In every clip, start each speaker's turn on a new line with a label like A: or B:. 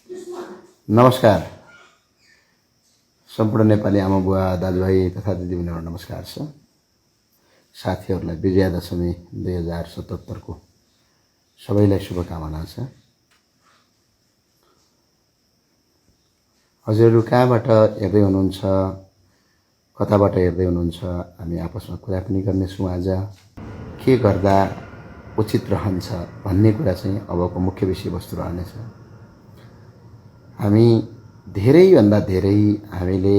A: नमस्कार सम्पूर्ण नेपाली आमा बुवा दाजुभाइ तथा दिदीबहिनीहरू नमस्कार छ। साथीहरूलाई विजयादशमी 2077 को सबैलाई शुभकामना छ। हजुरहरू कहाँबाट हेर्दै हुनुहुन्छ, कताबाट हेर्दै हुनुहुन्छ, हामी आपसमा कुरा पनि गर्नेछौँ। आज के गर्दा उचित रहन्छ भन्ने कुरा चाहिँ अबको मुख्य विषयवस्तु रहनेछ। हामी धेरैभन्दा धेरै हामीले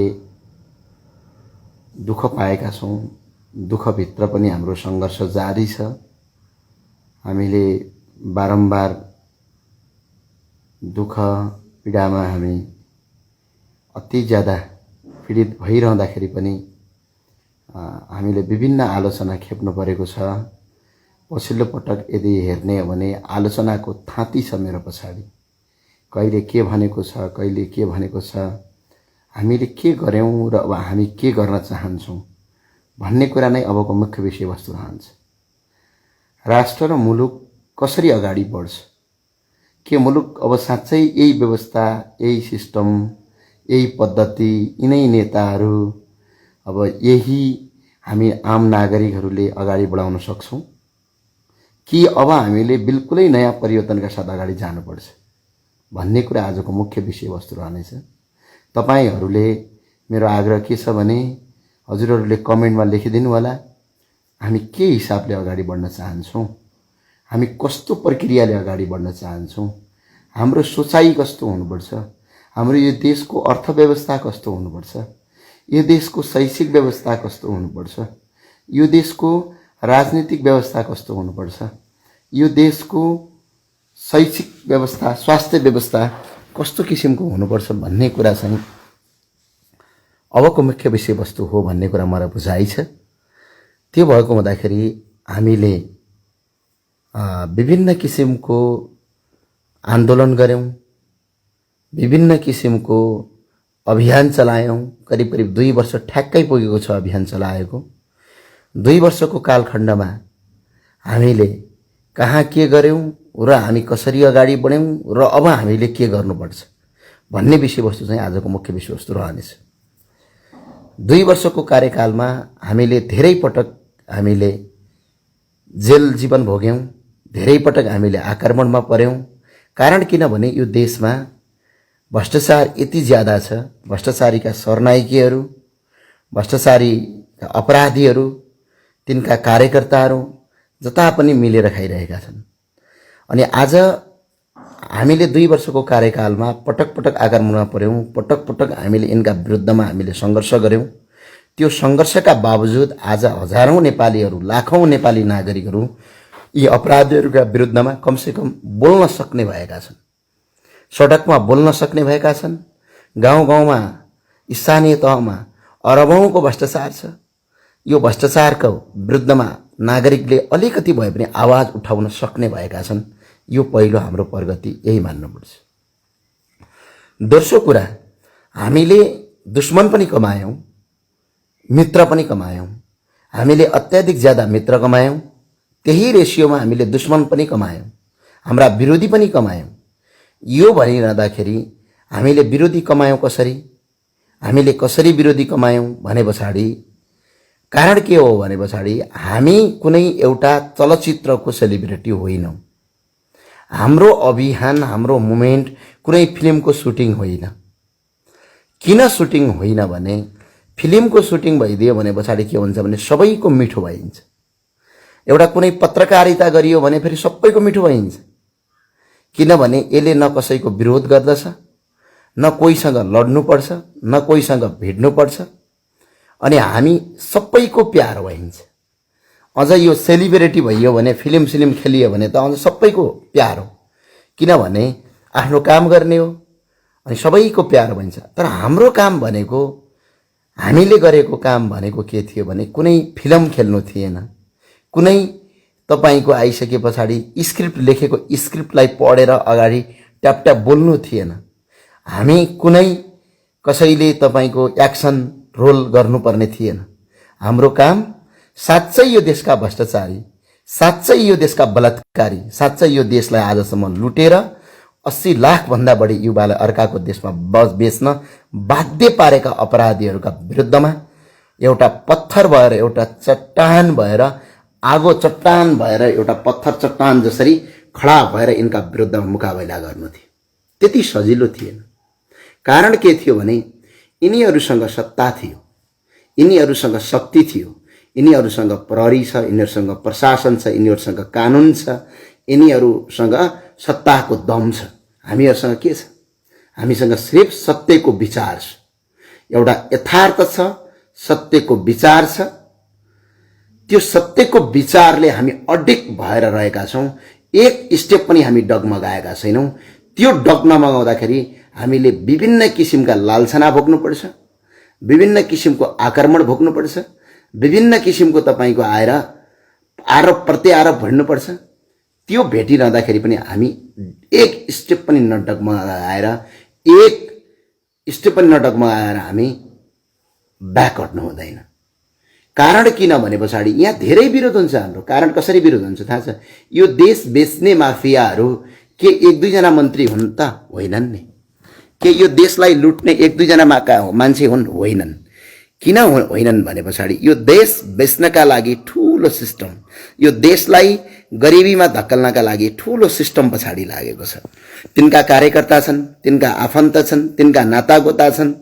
A: दुःख पाएका छौँ। दुःखभित्र पनि हाम्रो सङ्घर्ष जारी छ। हामीले बारम्बार दुःख पीडामा हामी अति ज्यादा पीडित भइरहँदाखेरि पनि हामीले विभिन्न आलोचना खेप्नु परेको छ। पछिल्लो पटक यदि हेर्ने हो भने आलोचनाको थाँती छ मेरो पछाडि। कहिले के भनेको छ, कहिले के भनेको छ, हामीले के गर्यौं र अब हामी के गर्न चाहन्छौँ भन्ने कुरा नै अबको मुख्य विषयवस्तु रहन्छ। राष्ट्र र मुलुक कसरी अगाडि बढ्छ, के मुलुक अब साँच्चै यही व्यवस्था, यही सिस्टम, यही पद्धति, यिनै नेताहरू, अब यही हामी आम नागरिकहरूले अगाडि बढाउन सक्छौँ कि अब हामीले बिल्कुलै नयाँ परिवर्तनका साथ अगाडि जानुपर्छ भन्ने कुरा आजको मुख्य विषयवस्तु रहनेछ। तपाईहरूले मेरो आग्रह के छ भने हजुरहरूले कमेन्टमा लेखिदिनु होला, हामी के हिसाबले अगाडि बढ्न चाहन्छौँ, हामी कस्तो प्रक्रियाले अगाडि बढ्न चाहन्छौँ, हाम्रो सोचाइ कस्तो हुनुपर्छ, हाम्रो यो देशको अर्थव्यवस्था कस्तो हुनुपर्छ, यो देशको शैक्षिक व्यवस्था कस्तो हुनुपर्छ, यो देशको राजनीतिक व्यवस्था कस्तो हुनुपर्छ, यो देशको शैक्षिक व्यवस्था, स्वास्थ्य व्यवस्था कस्तो किसिमको हुनुपर्छ भन्ने कुरा चाहिँ अबको मुख्य विषयवस्तु हो भन्ने कुरा मलाई बुझाइ छ। त्यो भएको हुँदाखेरि हामीले विभिन्न किसिमको आन्दोलन गर्यौं, विभिन्न किसिमको अभियान चलायौं। करिब करिब 2 वर्ष ठ्याक्कै पुगेको छ अभियान चलाएको। 2 वर्षको कालखण्डमा हामीले कहाँ के गर्यौं र हामी कसरी अगाडि बढ्यौं र अब हामीले के गर्नुपर्छ भन्ने विषयवस्तु चाहिँ आजको मुख्य विषयवस्तु रहनेछ। 2 वर्षको कार्यकालमा हामीले धेरै पटक हामीले जेल जीवन भोग्यौं, धेरै पटक हामीले आक्रमणमा पर्यौं। कारण किनभने यो देशमा भ्रष्टाचार यति ज्यादा छ, भ्रष्टाचारीका शरणाइकीहरू, भ्रष्टाचारीका अपराधीहरू, तिनका कार्यकर्ताहरू जता पनि मिलेर खाइरहेका छन्। अनि आज हामीले 2 वर्षको कार्यकालमा पटक पटक आक्रमणमा पर्यौं, पटक पटक हामीले यिनका विरुद्धमा हामीले सङ्घर्ष गर्यौं। त्यो सङ्घर्षका बावजुद आज हजारौं नेपालीहरू, लाखौं नेपाली नागरिकहरू यी अपराधीहरूका विरुद्धमा कमसेकम बोल्न सक्ने भएका छन्, सडकमा बोल्न सक्ने भएका छन्। गाउँ गाउँमा, स्थानीय तहमा अरबौंको भ्रष्टाचार छ। यो भ्रष्टाचारको विरुद्धमा नागरिकले अलिकति भए पनि आवाज उठाउन सक्ने भएका छन्। यो पहिलो हाम्रो प्रगति यही मान्नुपर्छ। दोस्रो कुरा, हामीले दुश्मन पनि कमायौं, मित्र पनि कमायौं। हामीले अत्याधिक ज्यादा मित्र कमायौं, त्यही रेशियोमा हामीले दुश्मन पनि कमायौं, हाम्रा विरोधी पनि कमायौं। यो भनिरहँदाखेरि हामीले विरोधी कमायौं कसरी, हामीले कसरी विरोधी कमायौं भने पछाडि कारण के हो भने पछाडि हामी कुनै एउटा चलचित्रको सेलिब्रिटी होइनौं। हाम्रो अभियान, हाम्रो मुभमेन्ट कुनै फिल्मको सुटिङ होइन। किन सुटिङ होइन भने फिल्मको सुटिङ भइदियो भने पछाडि के हुन्छ भने सबैको मिठो भइन्छ। एउटा कुनै पत्रकारिता गरियो भने फेरि सबैको मिठो भइन्छ। किनभने यसले न कसैको विरोध गर्दछ, न कोहीसँग लड्नुपर्छ, न कोहीसँग भिड्नुपर्छ, अनि हामी सबैको प्यार भइन्छ। अझ यो सेलिब्रिटी भइयो भने, फिल्म खेलियो भने त अझ सबैको प्यार हो, किनभने आफ्नो काम गर्ने हो अनि सबैको प्यार भइन्छ। तर हाम्रो काम भनेको, हामीले गरेको काम भनेको के थियो भने कुनै फिल्म खेल्नु थिएन, कुनै तपाईको आइसके पछाडि स्क्रिप्ट लेखेको स्क्रिप्टलाई पढेर अगाडि ट्यापट्याप बोल्नु थिएन। हामी कुनै कसैले तपाईको एक्सन रोल गर्नुपर्ने थिएन। हाम्रो काम साँच्चै यो देशका भ्रष्टाचारी, साँच्चै यो देशका बलात्कारी, साँच्चै यो देशलाई आजसम्म लुटेर 80 लाख भन्दा बढी युवालाई अर्काको देशमा बेच्न बाध्य पारेका अपराधीहरूका विरुद्धमा एउटा पत्थर भएर, एउटा चट्टान भएर, आगो चट्टान भएर, एउटा पत्थर चट्टान जसरी खडा भएर यिनका विरुद्धमा मुकाबला गर्नु थियो। त्यति सजिलो थिएन। कारण के थियो भने यिनीहरूसँग सत्ता थियो, यिनीहरूसँग शक्ति थियो, यिनीहरूसँग प्रहरी छ, यिनीहरूसँग प्रशासन छ, यिनीहरूसँग कानुन छ, यिनीहरूसँग सत्ताको दम छ। हामीहरूसँग के छ? हामीसँग सिर्फ सत्यको विचार छ, एउटा यथार्थ छ, सत्यको विचार छ। त्यो सत्यको विचारले हामी अडिक भएर रहेका छौँ। एक स्टेप पनि हामी डगमगाएका छैनौँ। त्यो डगमगाउँदाखेरि हामीले विभिन्न किसिमका लालसना भोग्नुपर्छ, विभिन्न किसिमको आक्रमण भोग्नुपर्छ, विभिन्न किसिमको तपाईको आएर आरोप प्रत्यारोप भन्नुपर्छ। त्यो भेटिरहँदाखेरि पनि हामी एक स्टेप पनि नडगमगाएर, एक स्टेप पनि नडगमगाएर हामी ब्याक हट्नु हुँदैन। कारण किन भने पछाडि यहाँ धेरै विरोध हुन्छ हाम्रो। कारण कसरी विरोध हुन्छ थाहा छ? यो देश बेच्ने माफियाहरू के एक दुईजना मन्त्री हुन् त? होइनन् नि। के यो देशलाई लुट्ने एक दुईजना मान्छे हुन्? होइनन्। किन होइनन् भने पछाडि यो देश बेच्नका लागि ठूलो सिस्टम, यो देशलाई गरिबीमा धक्कल्नका लागि ठूलो सिस्टम पछाडि लागेको छ। तिनका कार्यकर्ता छन्, तिनका आफन्त छन्, तिनका नातागोता छन्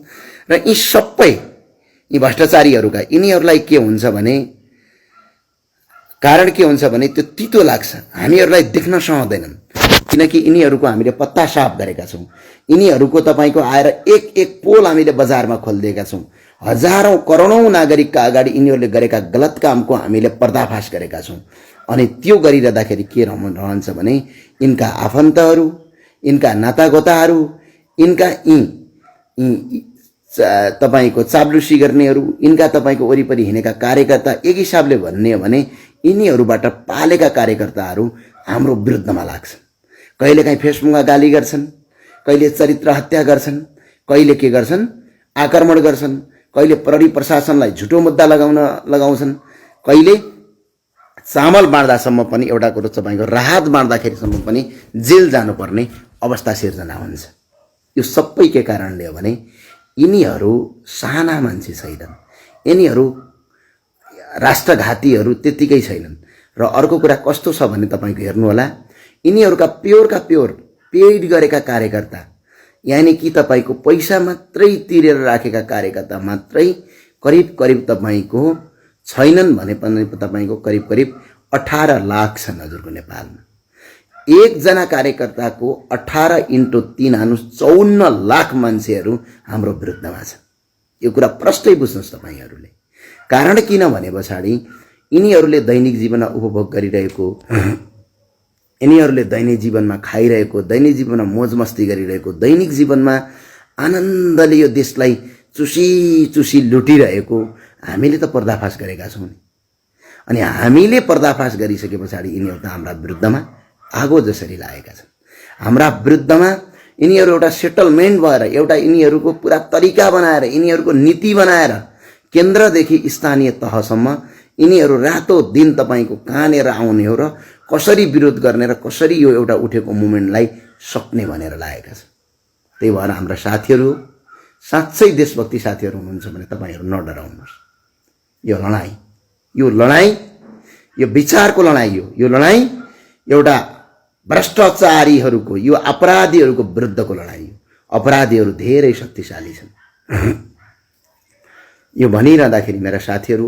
A: र यी सबै यी भ्रष्टाचारीहरूका यिनीहरूलाई के हुन्छ भने, कारण के हुन्छ भने त्यो तितो लाग्छ। हामीहरूलाई देख्न सहँदैनन् किनकि यिनीहरूको हामीले पत्ता साफ गरेका छौँ। यिनीहरूको तपाईको आएर एक एक पोल हामीले बजारमा खोलिदिएका छौँ। हजारौं करोडौं नागरिकका अगाडि यिनीहरूले गरेका गलत कामको हामीले पर्दाफास गरेका छौँ। अनि त्यो गरिरहँदाखेरि के रहन्छ भने यिनका आफन्तहरू, यिनका नातागोताहरू, यिनका तपाईको चाप्लुसी गर्नेहरू, यिनका तपाईको वरिपरि हिँडेका कार्यकर्ता, एक हिसाबले भन्ने हो भने यिनीहरूबाट पालेका कार्यकर्ताहरू हाम्रो विरुद्धमा लाग्छन्। कहिलेकाहीँ फेसबुकमा गाली गर्छन्, कहिले चरित्र हत्या गर्छन्, कहिले के गर्छन् आक्रमण गर्छन्, कहिले प्रहरी प्रशासनलाई झुटो मुद्दा लगाउँछन्, कहिले चामल बाँड्दासम्म पनि एउटा कुरो तपाईको राहत बाँड्दाखेरिसम्म पनि जेल जानुपर्ने अवस्था सिर्जना हुन्छ। यो सबै के कारणले हो भने यिनीहरू साना मान्छे छैनन्, यिनीहरू राष्ट्रघातीहरू त्यतिकै छैनन्। र अर्को कुरा कस्तो छ भने तपाईको हेर्नु होला, यिनीहरूका प्योर पेड गरेका कार्यकर्ता, यानी कि तपाईको पैसा मात्रै तिरेर राखेका कार्यकर्ता मात्रै करिब तपाईको छैनन् भने पनि तपाईको करिब 18 लाख छन् हजुरको नेपालमा। एकजना कार्यकर्ताको 18 × 3 = 54 लाख मान्छेहरू हाम्रो विरुद्धमा छन्। यो कुरा प्रष्टै बुझ्नुहोस् तपाईहरूले। कारण किन भने पछाडि यिनीहरूले दैनिक जीवनमा उपभोग गरिरहेको, यिनीहरूले दैनिक जीवनमा खाइरहेको, दैनिक जीवनमा मोजमस्ती गरिरहेको, दैनिक जीवनमा आनन्दले यो देशलाई चुसी लुटिरहेको हामीले त पर्दाफास गरेका छौँ नि। अनि हामीले पर्दाफास गरिसके पछाडि यिनीहरू त हाम्रा विरुद्धमा आगो जसरी लागेका छन्। हाम्रा विरुद्धमा यिनीहरू एउटा सेटलमेन्ट भएर, एउटा यिनीहरूको पुरा तरिका बनाएर, यिनीहरूको नीति बनाएर केन्द्रदेखि स्थानीय तहसम्म यिनीहरू रातो दिन तपाईको कहाँनेर आउने हो र कसरी विरोध गर्ने र कसरी यो एउटा उठेको मुभमेन्टलाई सक्ने भनेर लागेका छन्। त्यही भएर हाम्रा साथीहरू, साँच्चै देशभक्ति साथीहरू हुनुहुन्छ भने तपाईहरू नडराउनुहोस्। यो लडाई यो विचारको लडाई हो। यो लडाई एउटा भ्रष्टाचारीहरूको, यो अपराधीहरूको विरुद्धको लडाई हो। अपराधीहरू धेरै शक्तिशाली छन्। यो भनिरहँदाखेरि मेरा साथीहरू,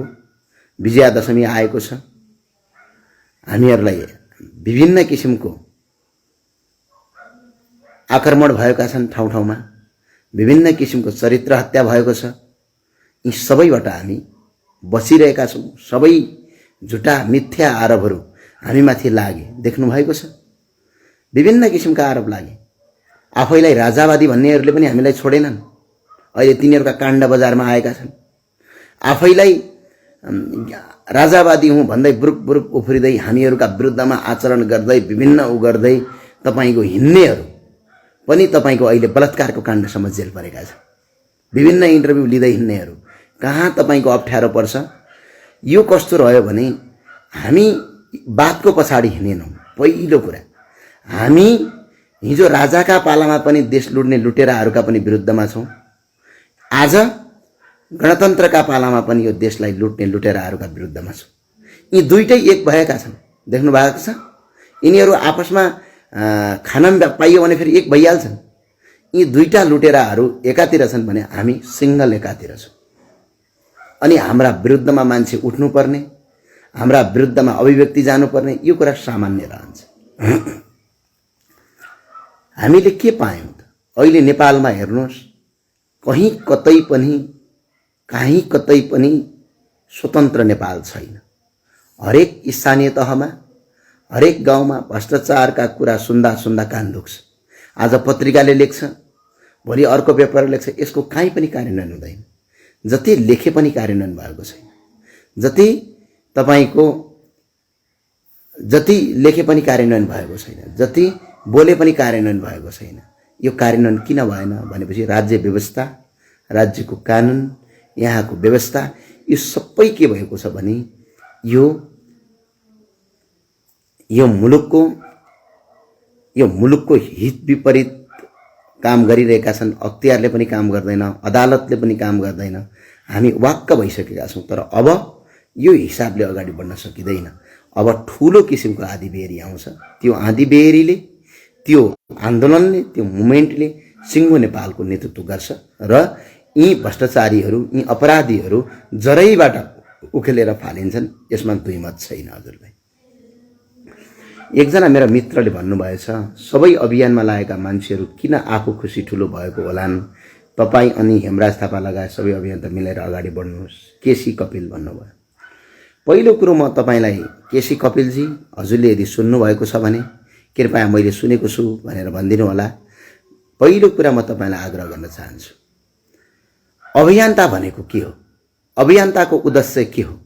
A: विजयादशमी आएको छ। हामीहरूलाई विभिन्न किसिमको आक्रमण भएका छन्, ठाउँ-ठाउँमा विभिन्न किसिमको चरित्र हत्या भएको छ। यी सबैबाट हामी बसिरहेका छौँ। सबै झुटा मिथ्या आरोपहरू हामीमाथि लागे, देख्नु भएको छ। विभिन्न किसिमका आरोप लागे। आफैलाई राजावादी भन्नेहरूले पनि हामीलाई छोडेनन्। अहिले तिनीहरूका काण्ड बजारमा आएका छन्। आफैलाई राजावादी हुँ भन्दै बुरुक उफ्रिँदै हामीहरूका विरुद्धमा आचरण गर्दै विभिन्न गर्दै तपाईको हिँड्नेहरू पनि तपाईको अहिले बलात्कारको काण्डसम्म जेल परेका छन्। विभिन्न इन्टरभ्यू लिँदै हिँड्नेहरू कहाँ तपाईको अप्ठ्यारो पर्छ। यो कस्तो रह्यो भने हामी बातको पछाडि हिँडेनौँ। पहिलो कुरा हामी हिजो राजाका पालामा पनि देश लुट्ने लुटेराहरूका पनि विरुद्धमा छौँ। आज गणतन्त्रका पालामा पनि यो देशलाई लुट्ने लुटेराहरूका विरुद्धमा छौँ। यी दुईटै एक भएका छन्, देख्नु भएको छ। यिनीहरू आपसमा खान पाइयो भने फेरि एक भइहाल्छन्। यी दुईटा लुटेराहरू एकातिर छन् भने हामी सिंगल एकातिर छौँ। अनि हाम्रा विरुद्धमा मान्छे उठ्नुपर्ने, हाम्रा विरुद्धमा अभिव्यक्ति जानुपर्ने, यो कुरा सामान्य रहन्छ। हामीले के पायौँ त? अहिले नेपालमा हेर्नुहोस्, कहीँ कतै पनि स्वतन्त्र नेपाल छैन। हरेक स्थानीय तहमा, हरेक गाउँमा भ्रष्टाचारका कुरा सुन्दा सुन्दा कान दुख्छ। आज पत्रिकाले लेख्छ, भोलि अर्को पेपर लेख्छ, यसको काहीँ पनि कार्यान्वयन हुँदैन। जति लेखे पनि कार्यान्वयन भएको छैन। जति लेखे पनि कार्यान्वयन भएको छैन। जति बोले पनि कार्यान्वयन भएको छैन। यो कार्यान्वयन किन भएन भनेपछि राज्य व्यवस्था, राज्यको कानुन, यहाँको व्यवस्था, यो सबै के भएको छ भने यो मुलुकको हित विपरीत काम गरिरहेका छन्। अख्तियारले पनि काम गर्दैन, अदालतले पनि काम गर्दैन। हामी वाक्क भइसकेका छौँ। तर अब यो हिसाबले अगाडि बढ्न सकिँदैन। अब ठुलो किसिमको आँधीबेहरी आउँछ। त्यो आँधीबेहरीले, त्यो आन्दोलनले, त्यो मुभमेन्टले सिङ्गो नेपालको नेतृत्व गर्छ र यी भ्रष्टाचारीहरू, यी अपराधीहरू जरैबाट उखेलेर फालिन्छन्। यसमा दुई मत छैन हजुरलाई। एकजना मेरा मित्रले भन्नुभएछ, सबै अभियानमा लागेका मान्छेहरू किन आफू खुसी ठुलो भएको होलान्? तपाईँ अनि हेमराज थापा लगायत सबै अभियान त मिलेर अगाडि बढ्नुहोस्। केसी कपिल भन्नुभयो। पहिलो कुरो म तपाईँलाई केसी कपिलजी, हजुरले यदि सुन्नुभएको छ भने कृपया मैले सुनेको छु भनेर भनिदिनु होला। पहिलो कुरा म तपाईँलाई आग्रह गर्न चाहन्छु, अभियन्ता भनेको के हो? अभियन्ताको उद्देश्य के हो?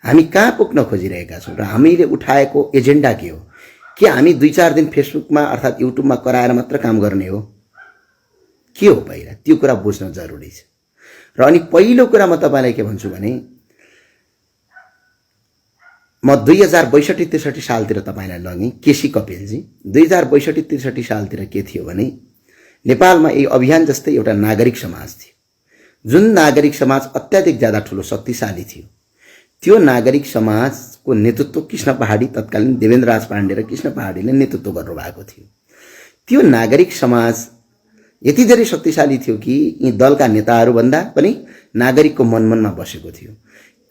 A: हामी कहाँ पुग्न खोजिरहेका छौँ र हामीले उठाएको एजेन्डा के हो? के हामी 2-4 दिन फेसबुकमा अर्थात् युट्युबमा कराएर मात्र काम गर्ने हो? के हो पहिला त्यो कुरा बुझ्न जरुरी छ। र अनि पहिलो कुरा म तपाईँलाई के भन्छु भने, म 2062-63 सालतिर तपाईँलाई लगेँ। केसी कपिलजी 2062-63 सालतिर के थियो भने नेपालमा यही अभियान जस्तै एउटा नागरिक समाज थियो, जुन नागरिक समाज अत्याधिक ज्यादा ठुलो शक्तिशाली थियो। त्यो नागरिक समाजको नेतृत्व कृष्ण पहाडी, तत्कालीन देवेन्द्र राज पाण्डे र कृष्ण पहाडीले नेतृत्व गर्नुभएको थियो। त्यो नागरिक समाज यति धेरै शक्तिशाली थियो कि यी दलका नेताहरू भन्दा पनि नागरिकको मनमनमा बसेको थियो।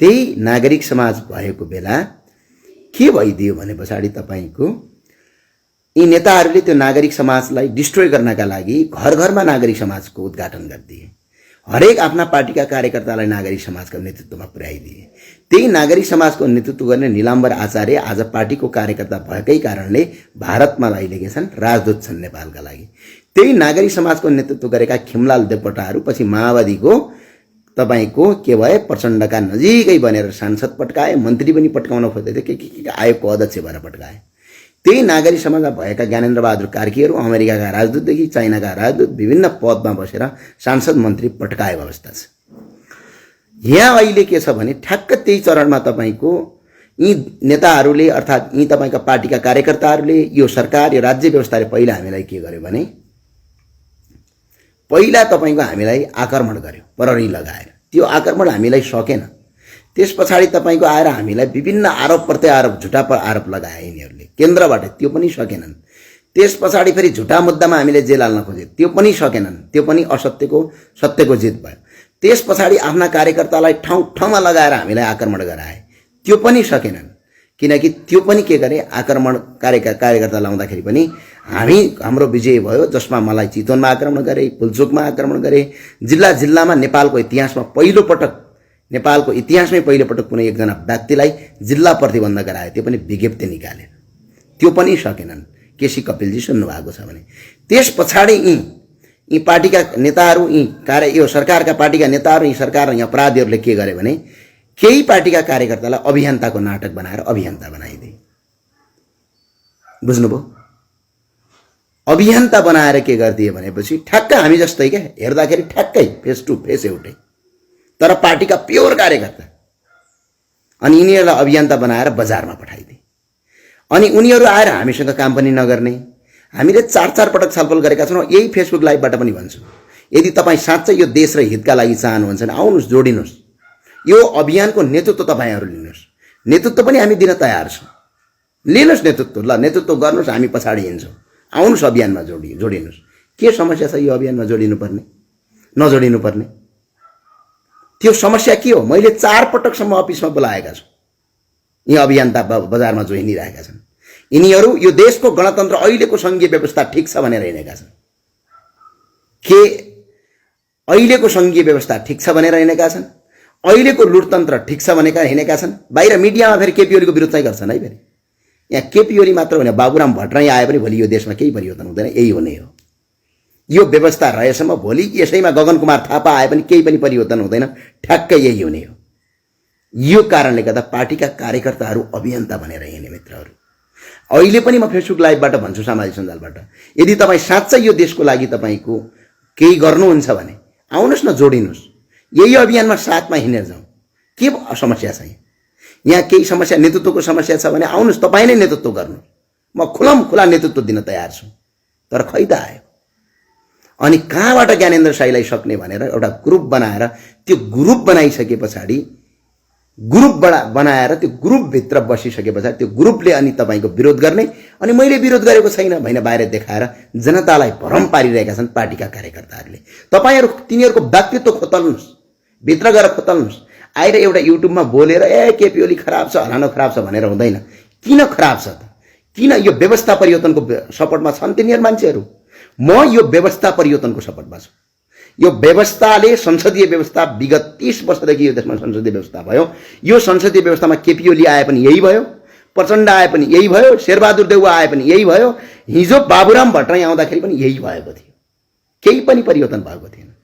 A: त्यही नागरिक समाज भएको बेला के भइदियो भने पछाडि तपाईको यी नेताहरूले त्यो नागरिक समाजलाई डिस्ट्रोय गर्नका लागि घर घरमा नागरिक समाजको उद्घाटन गरिदिए। हरेक आफ्ना पार्टीका कार्यकर्तालाई नागरिक समाजको नेतृत्वमा पुर्याइदिए। त्यही नागरिक समाजको नेतृत्व गर्ने निलाम्बर आचार्य आज पार्टीको कार्यकर्ता भएकै कारणले भारतमा अहिले के छन्, राजदूत छन् नेपालका लागि। त्यही नागरिक समाजको नेतृत्व गरेका खिमलाल देवकोटाहरू पछि माओवादीको तपाईको के भए, प्रचण्डका नजिकै बनेर सांसद पट्काए, मन्त्री पनि पट्काउन खोज्दै थिए, के आयोगको अध्यक्ष भएर पट्काए। त्यही नागरिक समाजमा भएका ज्ञानेन्द्र बहादुर कार्कीहरू अमेरिकाका राजदूतदेखि चाइनाका राजदूत विभिन्न पदमा बसेर सांसद मन्त्री पट्काएको अवस्था छ। यहाँ अहिले के छ भने ठ्याक्क त्यही चरणमा तपाईको यी नेताहरूले अर्थात् यी तपाईका पार्टीका कार्यकर्ताहरूले यो सरकार, यो राज्य व्यवस्थाले पहिला हामीलाई के गर्यो भने पहिला तपाईको हामीलाई आक्रमण गर्यो प्रहरी लगाएर। त्यो आक्रमण हामीलाई सकेन। त्यस पछाडि तपाईको आएर हामीलाई विभिन्न आरोप प्रत्यारोप, झुटा आरोप लगाए यिनीहरूले केन्द्रबाट, त्यो पनि सकेनन्। त्यस पछाडि फेरि झुटा मुद्दामा हामीले जेल हाल्न खोजे, त्यो पनि सकेनन्। त्यो पनि सत्यको जित भयो। त्यस पछाडि आफ्ना कार्यकर्तालाई ठाउँ ठाउँमा लगाएर हामीलाई आक्रमण गराए, त्यो पनि सकेनन्। किनकि त्यो पनि के गरे, आक्रमण कार्यकर्ता लाउँदाखेरि पनि हाम्रो विजय भयो, जसमा मलाई चितवनमा आक्रमण गरे, पुल्चोकमा आक्रमण गरे। जिल्ला जिल्लामा नेपालको इतिहासमै पहिलोपटक कुनै एकजना व्यक्तिलाई जिल्ला प्रतिबन्ध गराए, त्यो पनि विज्ञप्ति निकालेर, त्यो पनि सकेनन्। केसी कपिलजी सुन्नुभएको छ भने त्यस पछाडि यी पार्टीका नेताहरू, यो सरकारका पार्टीका नेताहरू, यी सरकार र यी अपराधीहरूले के गरे भने केही पार्टीका कार्यकर्तालाई अभियन्ताको नाटक बनाएर अभियन्ता बनाइदिए। बुझ्नुभयो? अभियन्ता बनाएर के गरिदिए भनेपछि ठ्याक्क हामी जस्तै क्या, हेर्दाखेरि ठ्याक्कै फेस टु फेस एउटै, तर पार्टीका प्योर कार्यकर्ता। अनि यिनीहरूलाई अभियन्ता बनाएर बजारमा पठाइदिए। अनि उनीहरू आएर हामीसँग काम पनि नगर्ने, हामीले 4-4 पटक छलफल गरेका छौँ। यही फेसबुक लाइभबाट पनि भन्छु, यदि तपाईँ साँच्चै यो देश र हितका लागि चाहनुहुन्छ भने आउनुहोस्, जोडिनुहोस्। यो अभियानको नेतृत्व तपाईँहरू लिनुहोस्। नेतृत्व पनि हामी दिन तयार छौँ। लिनुहोस् नेतृत्व, ल नेतृत्व गर्नुहोस्, हामी पछाडि हिँड्छौँ। आउनुहोस् अभियानमा जोडिनुहोस्। के समस्या छ यो अभियानमा जोडिनुपर्ने नजोडिनुपर्ने? त्यो समस्या के हो? मैले 4 पटकसम्म अफिसमा बोलाएका छु। यी अभियन्ता बजारमा जो हिँडिरहेका छन्, यिनीहरू यो देशको गणतन्त्र अहिलेको सङ्घीय व्यवस्था ठिक छ भनेर हिँडेका छन्। के अहिलेको सङ्घीय व्यवस्था ठिक छ भनेर हिँडेका छन्? अहिलेको लुटतन्त्र ठिक छ भनेर हिँडेका छन्? बाहिर मिडियामा फेरि केपी ओलीको विरोध चाहिँ गर्छन् है। फेरि यहाँ केपी ओली मात्र होइन, बाबुराम भट्टराई आए पनि भोलि यो देशमा केही परिवर्तन हुँदैन। यही हुने हो। यो व्यवस्था रहेसम्म भोलि यसैमा गगन कुमार थापा आए पनि केही पनि परिवर्तन हुँदैन। ठ्याक्कै यही हुने हो। यो कारणले गर्दा पार्टीका कार्यकर्ताहरू अभियन्ता भनेर हिँड्ने मित्रहरू, अहिले पनि म फेसबुक लाइभबाट भन्छु, सामाजिक सञ्जालबाट, यदि तपाईँ साँच्चै यो देशको लागि तपाईँको केही गर्नुहुन्छ भने आउनुहोस् न, जोडिनुहोस्। यही अभियानमा साथमा हिँडेर जाउँ। के समस्या छ? यहाँ केही समस्या, नेतृत्वको समस्या छ भने आउनुहोस्, तपाईँ नै नेतृत्व गर्नुहोस्। म खुला नेतृत्व दिन तयार छु। तर खै त आयो। अनि कहाँबाट ज्ञानेन्द्र साईलाई सक्ने भनेर एउटा ग्रुप बनाएर, त्यो ग्रुप बनाइसके पछाडि, ग्रुप बनाएर त्यो ग्रुपभित्र बसिसके पछाडि त्यो ग्रुपले अनि तपाईँको विरोध गर्ने, अनि मैले विरोध गरेको छैन भनेर बाहिर देखाएर जनतालाई भ्रम पारिरहेका छन् पार्टीका कार्यकर्ताहरूले। तपाईँहरू तिनीहरूको व्यक्तित्व खोतल्नुहोस्, भित्र गएर खोतल्नुहोस्। आएर एउटा युट्युबमा बोलेर केपी ओली खराब छ, हरानो खराब छ भनेर हुँदैन। किन खराब छ त? किन? यो व्यवस्था परिवर्तनको सपोर्टमा छन् तिनीहरू मान्छेहरू। म यो व्यवस्था परिवर्तनको सपोर्टमा छु। यो व्यवस्थाले, संसदीय व्यवस्था, विगत 30 वर्षदेखि यो देशमा संसदीय व्यवस्था भयो। यो संसदीय व्यवस्थामा केपी ओली आए पनि यही भयो, प्रचण्ड आए पनि यही भयो, शेरबहादुर देउवा आए पनि यही भयो, हिजो बाबुराम भट्टराई आउँदाखेरि पनि यही भएको थियो। केही पनि परिवर्तन भएको थिएन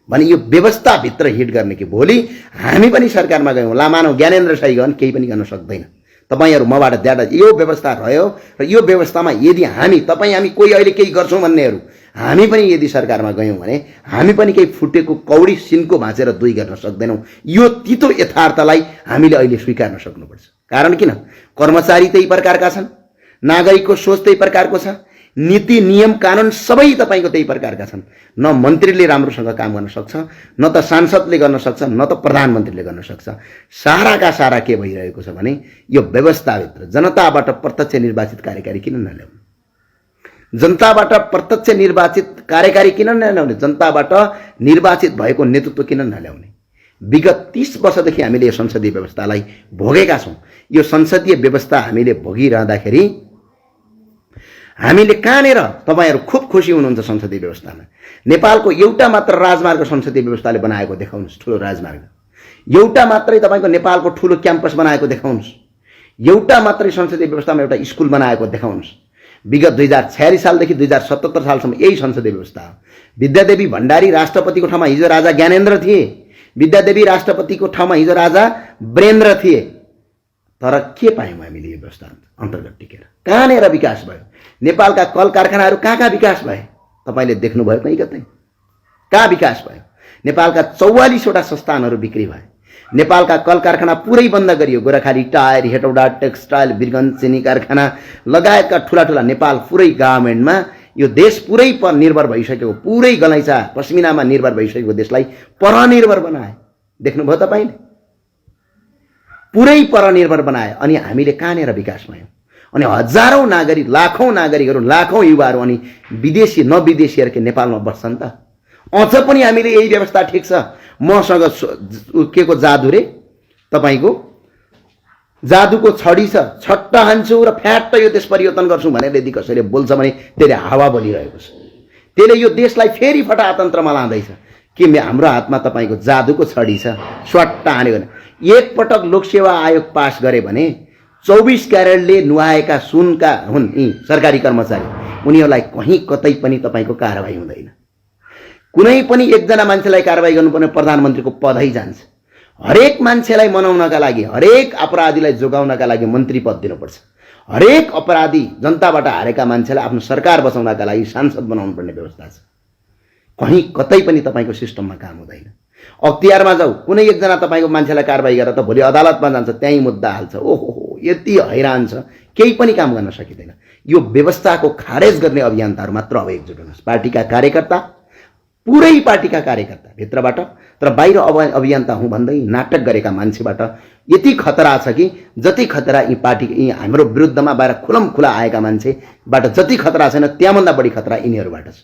A: भने यो व्यवस्थाभित्र हिट गर्ने कि भोलि हामी पनि सरकारमा गयौँ, ला मानव ज्ञानेन्द्र साई गयो, केही पनि गर्न सक्दैन। तपाईहरू मबाट ज्यादा यो व्यवस्था रह्यो र यो व्यवस्थामा यदि हामी कोही अहिले केही गर्छौँ भन्नेहरू हामी पनि यदि सरकारमा गयौँ भने हामी पनि केही फुटेको कौडी सिनको भाँचेर दुई गर्न सक्दैनौँ। यो तितो यथार्थलाई हामीले अहिले स्वीकार्न सक्नुपर्छ। कारण किन? कर्मचारी त्यही प्रकारका छन्, नागरिकको सोच त्यही प्रकारको छ, नीति नियम कानुन सबै तपाईको त्यही प्रकारका छन्। न मन्त्रीले राम्रोसँग काम गर्न सक्छ, न त सांसदले गर्न सक्छ, न त प्रधानमन्त्रीले गर्न सक्छ। साराका सारा के भइरहेको छ भने यो व्यवस्थाभित्र जनताबाट प्रत्यक्ष निर्वाचित कार्यकारी किन नल्याउने? जनताबाट प्रत्यक्ष निर्वाचित कार्यकारी किन नल्याउने? जनताबाट निर्वाचित भएको नेतृत्व किन नल्याउने? विगत 30 वर्षदेखि हामीले यो संसदीय व्यवस्थालाई भोगेका छौँ। यो संसदीय व्यवस्था हामीले भोगिरहँदाखेरि हामीले कहाँनेर तपाईहरु खूब खुसी हुनुहुन्छ संसदीय व्यवस्थामा। नेपालको एउटा मात्र राजमार्ग संसदीय व्यवस्थाले बनाएको देखाउनुस्, ठूलो राजमार्ग। एउटा मात्रै तपाईको नेपालको ठूलो क्याम्पस बनाएको देखाउनुस्। एउटा मात्रै संसदीय व्यवस्थामा एउटा स्कुल बनाएको देखाउनुस्। विगत 2046 सालदेखि 2077 सालसम्म यही संसदीय व्यवस्था हो। विद्यादेवी भण्डारी राष्ट्रपतिको ठाउँमा हिजो राजा ज्ञानेन्द्र थिए। विद्यादेवी राष्ट्रपतिको ठाउँमा हिजो राजा वीरेन्द्र थिए। तर के पायौं हामीले यो व्यवस्था अन्तर्गत टिकेर? कहाँनेर विकास भयो? नेपालका कल कारखानाहरू कहाँ विकास भए? तपाईले देख्नु भयो कहीँ कतै? कहाँ विकास भयो? नेपालका 44 वटा संस्थानहरू बिक्री भए। नेपालका कल कारखाना पुरै बन्द गरियो। गोराखाली टायर, हेटौडा टेक्सटाइल, बिरगञ्ज चिनी कारखाना लगायतका ठूला ठूला नेपाल पुरै गभर्नमेन्टमा यो देश पुरै पर निर्भर भइसक्यो। पुरै गलैँचा पश्मिनामा निर्भर भइसकेको देशलाई परनिर्भर बनाए। देख्नुभयो तपाईले? पुरै परनिर्भर बनाए। अनि हामीले कहाँनेर विकास भयौं? अनि हजारौं नागरिक, लाखौं नागरिकहरू, लाखौं युवाहरू अनि विदेशी नविदेशीहरू के नेपालमा बस्छन् त? अझ पनि हामीले यही व्यवस्था ठिक छ, मसँग के को जादु रे? तपाईको जादुको छडी छ, छट्ट हान्छु र फ्याट्ट यो देश परिवर्तन गर्छु भनेर यदि कसैले बोल्छ भने त्यसले हावा बोलिरहेको छ। त्यसले यो देशलाई फेरि फटातन्त्रमा लाँदैछ। के हाम्रो हातमा तपाईको जादुको छडी छ? स्वाट्ट हान्यो भने एक पटक लोकसेवा आयोग पास गरे भने 24 क्यारेटले नुहाएका सुनका हुन् यी सरकारी कर्मचारी, उनीहरूलाई कहीँ कतै पनि तपाईको कारबाही हुँदैन। कुनै पनि एकजना मान्छेलाई कारबाही गर्नुपर्ने प्रधानमन्त्रीको पदै जान्छ। हरेक मान्छेलाई मनाउनका लागि, हरेक अपराधीलाई जोगाउनका लागि मन्त्री पद दिनुपर्छ। हरेक अपराधी जनताबाट हारेका मान्छेलाई आफ्नो सरकार बचाउनका लागि सांसद बनाउनु पर्ने व्यवस्था छ। कहीँ कतै पनि तपाईको सिस्टममा काम हुँदैन। अख्तियारमा जाऊ, कुनै एकजना तपाईको मान्छेलाई कारबाही गरेर त भोलि अदालतमा जान्छ, त्यही मुद्दा हाल्छ। ओहो यति हैरान छ केही पनि काम गर्न सकिँदैन। यो व्यवस्थाको खारेज गर्ने अभियन्ताहरू मात्र अब एकजुट हुनुहोस्। पार्टीका कार्यकर्ता, पुरै पार्टीका कार्यकर्ता भित्रबाट, तर बाहिर अभियन्ता हुँ भन्दै नाटक गरेका मान्छेबाट यति खतरा छ कि जति खतरा यी पार्टी यी हाम्रो विरुद्धमा बाहिर खुलमखुला आएका मान्छेबाट जति खतरा छैन त्यहाँभन्दा बढी खतरा यिनीहरूबाट छ।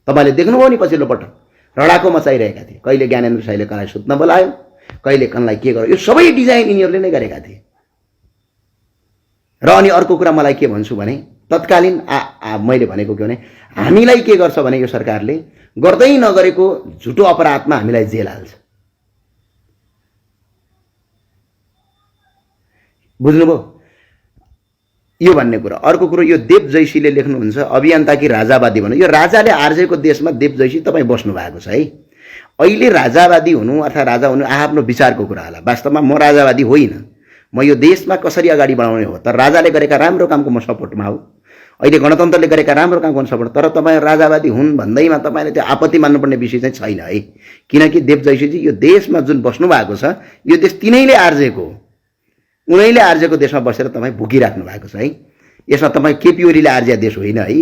A: तपाईँले देख्नुभयो नि पछिल्लो पटक रडाको मचाइरहेका थिए। कहिले ज्ञानेन्द्र साईले कसलाई सुत्न बोलायो, कहिले कसलाई के गर्यो, यो सबै डिजाइन यिनीहरूले नै गरेका थिए। र अनि अर्को कुरा मलाई के भन्छु भने तत्कालीन मैले भनेको के भने हामीलाई के गर्छ भने यो सरकारले गर्दै नगरेको झुटो अपराधमा हामीलाई जेल हाल्छ। बुझ्नुभयो यो भन्ने कुरा। अर्को कुरो यो देव जैसीले लेख्नुहुन्छ अभियन्ता कि राजावादी भन्नु। यो राजाले आर्जेको देशमा देव जैसी तपाईँ बस्नु भएको छ है। अहिले राजावादी हुनु अथवा राजा हुनु आफ्नो विचारको कुरा होला। वास्तवमा म राजावादी होइन, म यो देशमा कसरी अगाडि बढाउने हो। तर राजाले गरेका राम्रो कामको म सपोर्टमा हो, अहिले गणतन्त्रले गरेका राम्रो कामको सपोर्ट। तर तपाईँ राजावादी हुन् भन्दैमा तपाईँले त्यो आपत्ति मान्नुपर्ने विषय चाहिँ छैन है। किनकि देव जैसीजी यो देशमा जुन बस्नु भएको छ यो देश तिनैले आर्जेको हो। उनीले आर्जेको देशमा बसेर तपाईँ भुकिराख्नु भएको छ है। यसमा तपाईँ केपी ओलीले आर्जिया देश होइन है।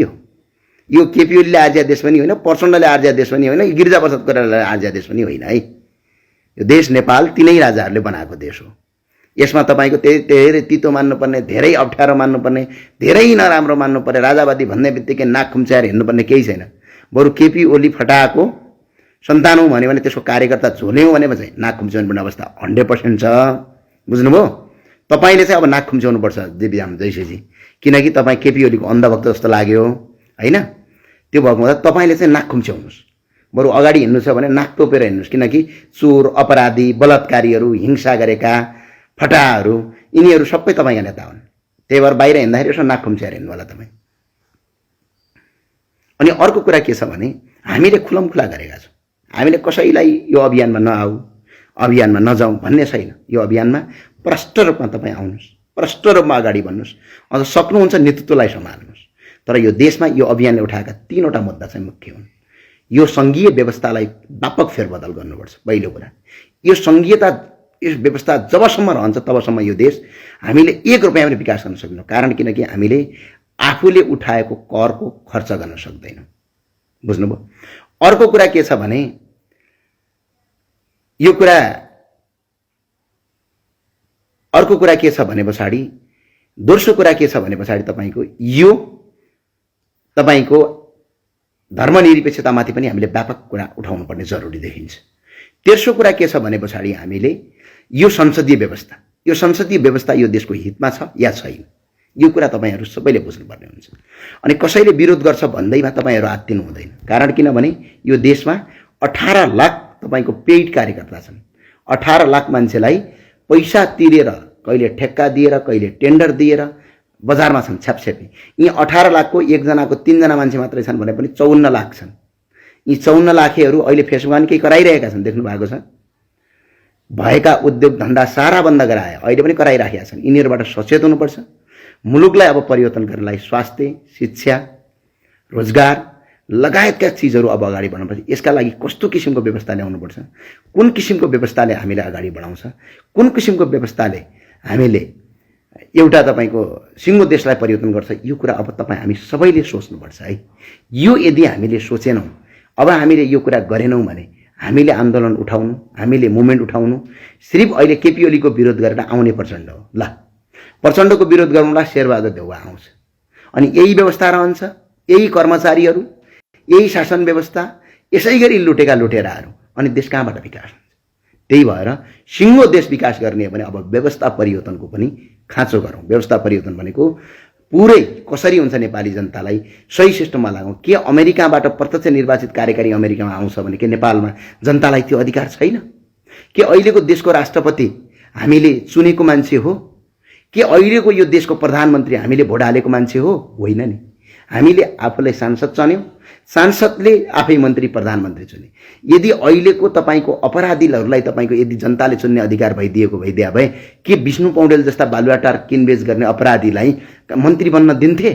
A: यो केपी ओलीले आर्जिया देश पनि होइन, प्रचण्डले आर्जिया देश पनि होइन, गिरिजाप्रसाद कोइरालाले आर्जिया देश पनि होइन है। यो देश नेपाल तिनै राजाहरूले बनाएको देश हो। यसमा तपाईँको धेरै तितो मान्नुपर्ने, धेरै अप्ठ्यारो मान्नुपर्ने, धेरै नराम्रो मान्नुपर्ने, राजावादी भन्ने बित्तिकै नाक खुम्च्याएर हिँड्नुपर्ने केही छैन। बरु केपी ओली फटाएको सन्तान हौँ भन्यो भने त्यसको कार्यकर्ता झोल्यौँ भने चाहिँ नाक खुम्च्याउनु पर्ने अवस्था 100% छ। बुझ्नुभयो? तपाईँले चाहिँ अब नाक खुम्च्याउनुपर्छ देवीराम जैसीजी, किनकि तपाईँ केपी ओलीको अन्धभक्त जस्तो लाग्यो होइन। त्यो भएको हुँदा तपाईँले चाहिँ नाक खुम्च्याउनुहोस्। बरु अगाडि हिँड्नु छ भने नाक तोपेर हिँड्नुहोस्। किनकि चोर, अपराधी, बलात्कारीहरू, हिंसा गरेका फटाहरू यिनीहरू सबै तपाईँका नेता हुन्। त्यही भएर बाहिर हिँड्दाखेरि यसो नाक खुम्च्याएर हिँड्नु होला तपाईँ। अनि अर्को कुरा के छ भने हामीले खुलमखुला गरेका छौँ। हामीले कसैलाई यो अभियानमा नआऊ, अभियानमा नजाउँ भन्ने छैन। यो अभियानमा प्रष्ट रूपमा तपाईँ आउनुहोस्, प्रष्ट रूपमा अगाडि बढ्नुहोस्, अझ सक्नुहुन्छ नेतृत्वलाई सम्हाल्नुहोस्। तर यो देशमा यो अभियानले उठाएका 3वटा मुद्दा चाहिँ मुख्य हुन्। यो सङ्घीय व्यवस्थालाई व्यापक फेरबदल गर्नुपर्छ पहिलो कुरा। यो सङ्घीयता यस व्यवस्था जबसम्म रहन्छ तबसम्म यो देश हामीले 1 रुपैयाँ पनि विकास गर्न सक्दैनौँ। कारण किनकि हामीले आफूले उठाएको करको खर्च गर्न सक्दैनौँ। बुझ्नुभयो? अर्को कुरा के छ भने यो कुरा अर्को कुरा के छ भने पछाडि दोस्रो कुरा के छ भने पछाडि तपाईँको यो तपाईँको धर्मनिरपेक्षतामाथि पनि हामीले व्यापक कुरा उठाउनु पर्ने जरुरी देखिन्छ। तेस्रो कुरा के छ भने पछाडि हामीले यो संसदीय व्यवस्था यो देशको हितमा छ या छैन, यो कुरा तपाईँहरू सबैले बुझ्नुपर्ने हुन्छ। अनि कसैले विरोध गर्छ भन्दैमा तपाईँहरू आत्तिनु हुँदैन। कारण किनभने यो देशमा 18 लाख तपाईँको पेइड कार्यकर्ता छन्। 18 लाख मान्छेलाई पैसा तिरेर, कहिले ठेक्का दिएर, कहिले टेन्डर दिएर बजारमा छन् छ्यापछ्यापी। यी 18 लाखको एकजनाको 3 जना मान्छे मात्रै छन् भने पनि 54 लाख छन्। यी 54 लाखेहरू अहिले फेसबुकमा केही कराइरहेका छन्, देख्नु भएको छ। भएका उद्योग धन्दा सारा बन्द गराए, अहिले पनि कराइराखेका छन्। यिनीहरूबाट सचेत हुनुपर्छ। मुलुकलाई अब परिवर्तन गर्नलाई स्वास्थ्य, शिक्षा, रोजगार लगायतका चिजहरू अब अगाडि बढाउनुपर्छ। यसका लागि कस्तो किसिमको व्यवस्था ल्याउनुपर्छ, कुन किसिमको व्यवस्थाले हामीलाई अगाडि बढाउँछ, कुन किसिमको व्यवस्थाले हामीले एउटा तपाईँको सिङ्गो देशलाई परिवर्तन गर्छ, यो कुरा अब हामी सबैले सोच्नुपर्छ है। यो यदि हामीले सोचेनौँ, अब हामीले यो कुरा गरेनौँ भने हामीले आन्दोलन उठाउनु, हामीले मुभमेन्ट उठाउनु सिर्फ अहिले केपी ओलीको विरोध गरेर आउने प्रचण्ड हो। ल, प्रचण्डको विरोध गर्नुलाई शेरबहादुर देउवा आउँछ। अनि यही व्यवस्था रहन्छ, यही कर्मचारीहरू, यही शासन व्यवस्था, यसै गरी लुटेका लुटेराहरू, अनि देश कहाँबाट विकास हुन्छ? त्यही भएर सिङ्गो देश विकास गर्ने हो भने अब व्यवस्था परिवर्तनको पनि खाँचो गरौँ। व्यवस्था परिवर्तन भनेको पुरै कसरी हुन्छ नेपाली जनतालाई सही सिस्टममा लगाउँ। के अमेरिकाबाट प्रत्यक्ष निर्वाचित कार्यकारी अमेरिकामा आउँछ भने के नेपालमा जनतालाई त्यो अधिकार छैन? के अहिलेको देशको राष्ट्रपति हामीले चुनेको मान्छे हो? के अहिलेको यो देशको प्रधानमन्त्री हामीले भोट हालेको मान्छे हो? होइन नि। हामीले आफूलाई सांसद चन्यौँ, सांसदले आफै मन्त्री प्रधानमन्त्री चुने। यदि अहिलेको तपाईँको अपराधीहरूलाई तपाईँको यदि जनताले चुन्ने अधिकार भइदिएको भइदिए भए के विष्णु पौडेल जस्ता बालुवाटार किनबेच गर्ने अपराधीलाई मन्त्री बन्न दिन्थे?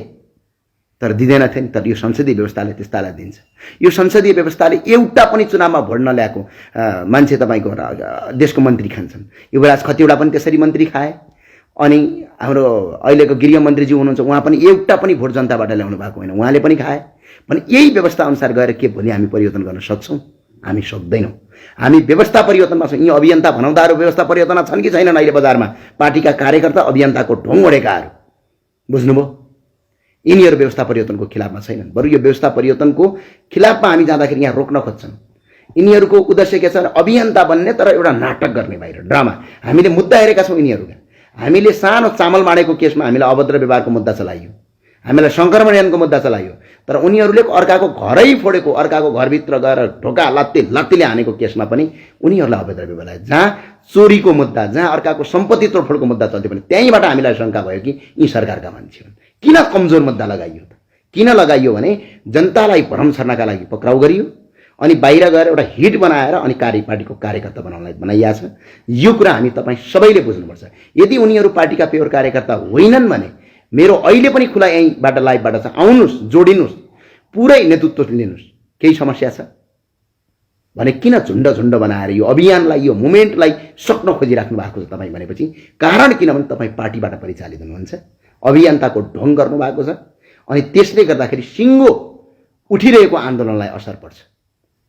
A: तर दिँदैनथे नि। तर यो संसदीय व्यवस्थाले त्यस्तालाई दिन्छ। यो संसदीय व्यवस्थाले एउटा पनि चुनावमा भोट नल्याएको मान्छे तपाईँको देशको मन्त्री खान्छन्। युवराज खतिवडा पनि त्यसरी मन्त्री खाए,
B: अनि हाम्रो अहिलेको गृहमन्त्रीज्यू हुनुहुन्छ, उहाँ पनि एउटा पनि भोट जनताबाट ल्याउनु भएको होइन, उहाँले पनि खाए। भने यही व्यवस्था अनुसार गएर के भोलि हामी परिवर्तन गर्न सक्छौँ? हामी सक्दैनौँ। हामी व्यवस्था परिवर्तनमा छौँ। यी अभियन्ता भनौँदाहरू व्यवस्था परिवर्तनमा छन् कि छैनन्? अहिले बजारमा पार्टीका कार्यकर्ता अभियन्ताको ढोङ ओढेकाहरू, बुझ्नुभयो? यिनीहरू व्यवस्था परिवर्तनको खिलाफमा छैनन्, बरु यो व्यवस्था परिवर्तनको खिलाफमा हामी जाँदाखेरि यहाँ रोक्न खोज्छन्। यिनीहरूको उद्देश्य के छ? अभियन्ता बन्ने, तर एउटा नाटक गर्ने, बाहिर ड्रामा। हामीले मुद्दा हेरेका छौँ यिनीहरूका। हामीले सानो चामल माडेको केसमा हामीलाई अभद्र व्यवहारको मुद्दा चलाइयो, हामीलाई सङ्क्रमण यानको मुद्दा चलाइयो, तर उनीहरूले अर्काको घरै फोडेको, अर्काको घरभित्र गएर ढोका लत्तीले हानेको केसमा पनि उनीहरूलाई अभद्र व्यवहार लाग्यो। जहाँ चोरीको मुद्दा, जहाँ अर्काको सम्पत्ति तोडफोडको मुद्दा चल्थ्यो भने त्यहीँबाट हामीलाई शङ्का भयो कि यी सरकारका मान्छे हुन्। किन कमजोर मुद्दा लगाइयो त? किन लगाइयो भने जनतालाई भ्रम छर्नका लागि पक्राउ गरियो, अनि बाहिर गएर एउटा हिट बनाएर अनि पार्टीको कार्यकर्ता बनाउनलाई बनाइएको छ। यो कुरा हामी तपाईँ सबैले बुझ्नुपर्छ। यदि उनीहरू पार्टीका प्योर कार्यकर्ता होइनन् भने मेरो अहिले पनि खुला यहीँबाट लाइभबाट छ, आउनुहोस्, जोडिनुहोस्, पुरै नेतृत्व लिनुहोस्। केही समस्या छ भने किन झुन्ड झुन्ड बनाएर यो अभियानलाई, यो मुभमेन्टलाई सक्न खोजिराख्नु भएको छ तपाईँ भनेपछि? कारण किनभने तपाईँ पार्टीबाट परिचालित हुनुहुन्छ, अभियन्ताको ढोङ गर्नुभएको छ, अनि त्यसले गर्दाखेरि सिङ्गो उठिरहेको आन्दोलनलाई असर पर्छ।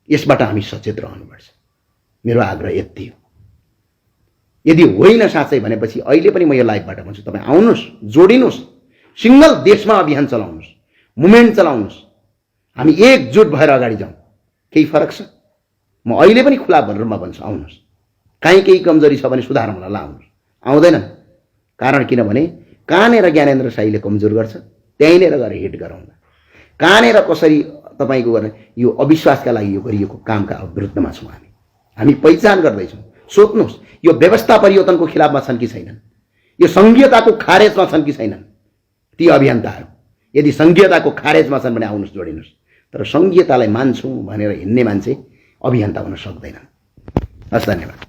B: यसबाट हामी सचेत रहनुपर्छ। मेरो आग्रह यति हो। यदि होइन साँच्चै भनेपछि अहिले पनि म यो लाइभबाट भन्छु, तपाईँ आउनुहोस्, जोडिनुहोस्, सिङ्गल देशमा अभियान चलाउनुहोस्, मुभमेन्ट चलाउनुहोस्, हामी एकजुट भएर अगाडि जाउँ। केही फरक छ? म अहिले पनि खुला रूपमा भन्छु, आउनुहोस्। काहीँ केही कमजोरी छ भने सुधारौँला, आउनुहोस्। आउँदैनन्, कारण किनभने कहाँनिर ज्ञानेन्द्र साईले कमजोर गर्छ त्यहीँनिर गएर हिट गराउँला। कहाँनिर कसरी तपाईँको गर्ने यो अविश्वासका लागि यो गरिएको कामका विरुद्धमा छौँ हामी पहिचान गर्दैछौँ। सोध्नुहोस्, यो व्यवस्था परिवर्तनको खिलाफमा छन् कि छैनन्? यो संघीयताको खारेजमा छन् कि छैनन् ती अभियन्ताहरू? यदि संघीयताको खारेजमा छन् भने आउनुहोस्, जोडिनुहोस्। तर संघीयतालाई मान्छौँ भनेर हिँड्ने मान्छे अभियन्ता हुन सक्दैनन्। हस्, धन्यवाद।